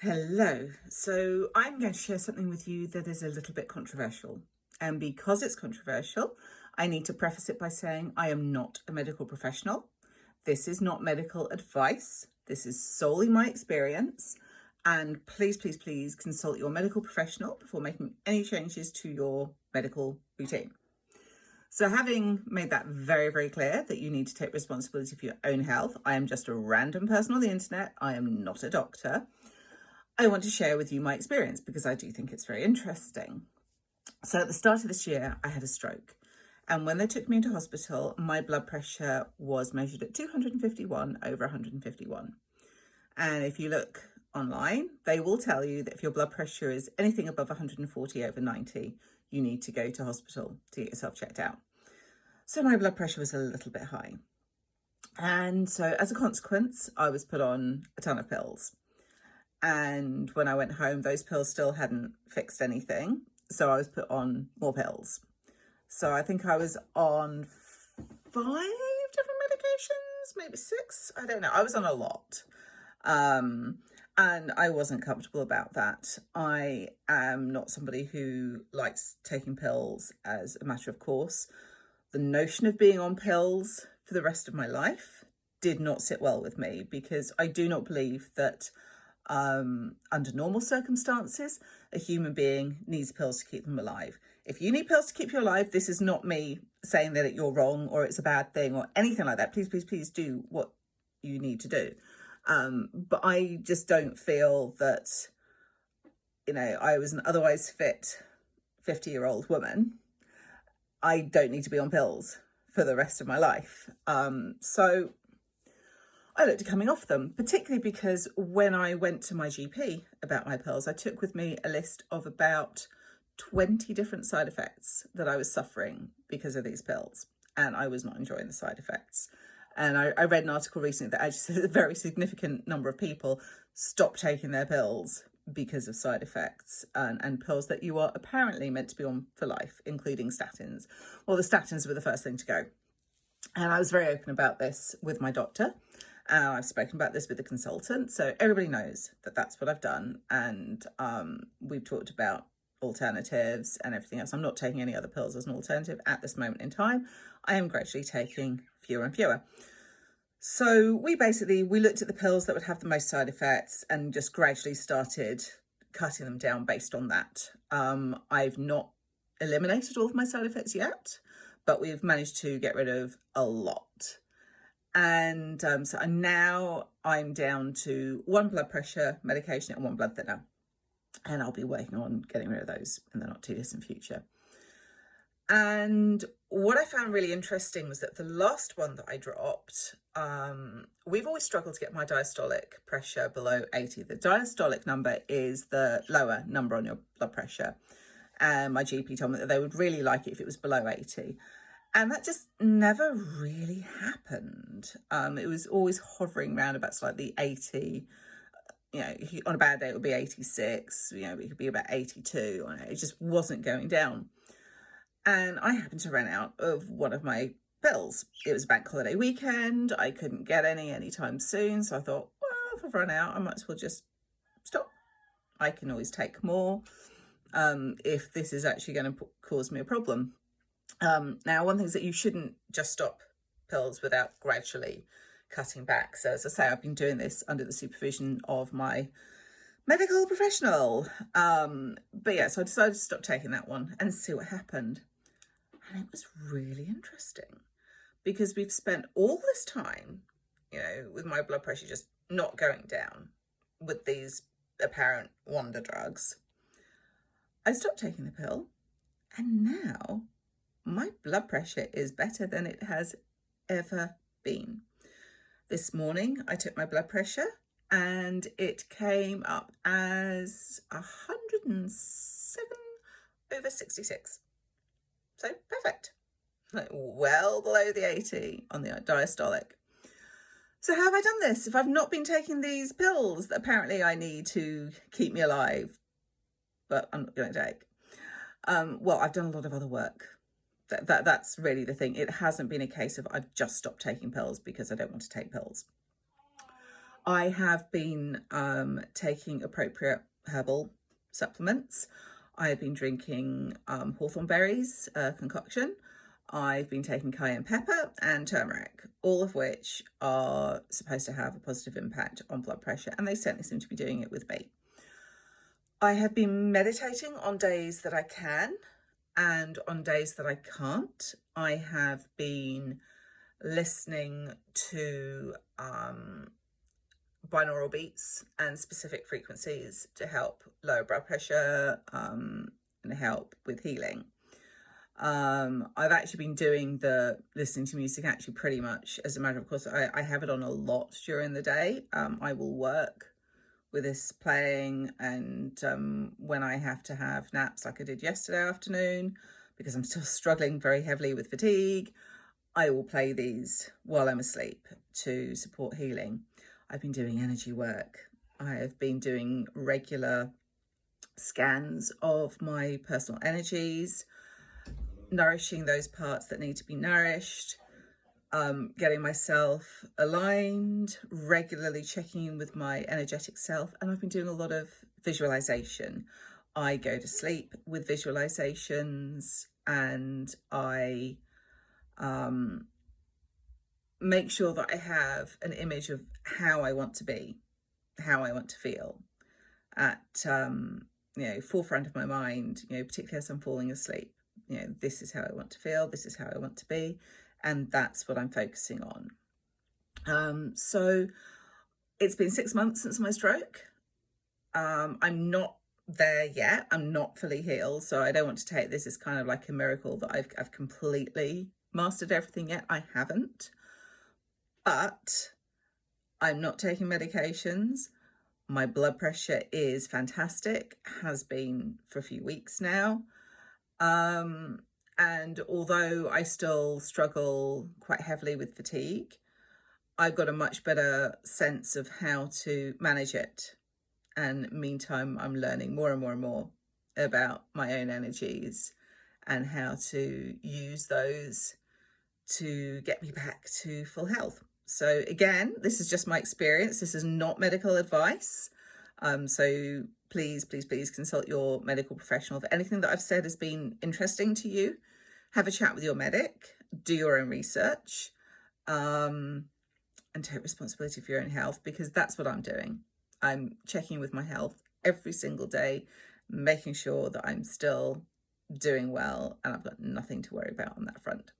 Hello. So I'm going to share something with you that is a little bit controversial. And because it's controversial, I need to preface it by saying I am not a medical professional. This is not medical advice. This is solely my experience. And please, please, please consult your medical professional before making any changes to your medical routine. So having made that very, very clear that you need to take responsibility for your own health, I am just a random person on the internet. I am not a doctor. I want to share with you my experience because I do think it's very interesting. So at the start of this year, I had a stroke. And when they took me into hospital, my blood pressure was measured at 251 over 151. And if you look online, they will tell you that if your blood pressure is anything above 140 over 90, you need to go to hospital to get yourself checked out. So my blood pressure was a little bit high. And so as a consequence, I was put on a ton of pills. And when I went home, those pills still hadn't fixed anything. So I was put on more pills. So I think I was on 5 different medications, maybe 6. I don't know. I was on a lot. And I wasn't comfortable about that. I am not somebody who likes taking pills as a matter of course. The notion of being on pills for the rest of my life did not sit well with me because I do not believe that under normal circumstances, a human being needs pills to keep them alive. If you need pills to keep you alive, this is not me saying that you're wrong or it's a bad thing or anything like that. Please, please, please do what you need to do. But I just don't feel that, I was an otherwise fit 50-year-old woman. I don't need to be on pills for the rest of my life. So I looked at coming off them, particularly because when I went to my GP about my pills, I took with me a list of about 20 different side effects that I was suffering because of these pills. And I was not enjoying the side effects. And I read an article recently that actually says a very significant number of people stop taking their pills because of side effects and pills that you are apparently meant to be on for life, including statins. Well, the statins were the first thing to go. And I was very open about this with my doctor. I've spoken about this with the consultant, so everybody knows that that's what I've done. And we've talked about alternatives and everything else. I'm not taking any other pills as an alternative at this moment in time. I am gradually taking fewer and fewer. So we looked at the pills that would have the most side effects and just gradually started cutting them down based on that. I've not eliminated all of my side effects yet, but we've managed to get rid of a lot. And so now I'm down to 1 blood pressure medication and 1 blood thinner. And I'll be working on getting rid of those in the not too distant future. And what I found really interesting was that the last one that I dropped, we've always struggled to get my diastolic pressure below 80. The diastolic number is the lower number on your blood pressure. And my GP told me that they would really like it if it was below 80. And that just never really happened. It was always hovering around about slightly 80. On a bad day, it would be 86. It could be about 82. It just wasn't going down. And I happened to run out of one of my pills. It was a bank holiday weekend. I couldn't get any anytime soon. So I thought, well, if I've run out, I might as well just stop. I can always take more if this is actually going to cause me a problem. Now, one thing is that you shouldn't just stop pills without gradually cutting back. So as I say, I've been doing this under the supervision of my medical professional. But yeah, so I decided to stop taking that one and see what happened. And it was really interesting because we've spent all this time, with my blood pressure just not going down with these apparent wonder drugs. I stopped taking the pill and now my blood pressure is better than it has ever been. This morning, I took my blood pressure and it came up as 107 over 66. So perfect. Well below the 80 on the diastolic. So how have I done this? If I've not been taking these pills that apparently I need to keep me alive, but I'm not going to take. Well, I've done a lot of other work. That's really the thing. It hasn't been a case of I've just stopped taking pills because I don't want to take pills. I have been taking appropriate herbal supplements. I've been drinking hawthorn berries concoction. I've been taking cayenne pepper and turmeric, all of which are supposed to have a positive impact on blood pressure, and they certainly seem to be doing it with me. I have been meditating on days that I can, and on days that I can't. I have been listening to binaural beats and specific frequencies to help lower blood pressure and help with healing. I've actually been doing the listening to music actually pretty much as a matter of course. I have it on a lot during the day. I will work with this playing, and when I have to have naps like I did yesterday afternoon, because I'm still struggling very heavily with fatigue, I will play these while I'm asleep to support healing. I've been doing energy work. I have been doing regular scans of my personal energies, nourishing those parts that need to be nourished, getting myself aligned, regularly checking in with my energetic self, and I've been doing a lot of visualization. I go to sleep with visualizations, and I make sure that I have an image of how I want to be, how I want to feel at forefront of my mind, particularly as I'm falling asleep. This is how I want to feel, this is how I want to be, and that's what I'm focusing on. So it's been 6 months since my stroke. I'm not there yet. I'm not fully healed, so I don't want to take this as kind of like a miracle that I've completely mastered everything yet. I haven't, but I'm not taking medications. My blood pressure is fantastic, has been for a few weeks now. And although I still struggle quite heavily with fatigue, I've got a much better sense of how to manage it. And meantime, I'm learning more and more and more about my own energies and how to use those to get me back to full health. So again, this is just my experience. This is not medical advice. So please consult your medical professional. If anything that I've said has been interesting to you, have a chat with your medic, do your own research, and take responsibility for your own health, because that's what I'm doing. I'm checking with my health every single day, making sure that I'm still doing well, and I've got nothing to worry about on that front.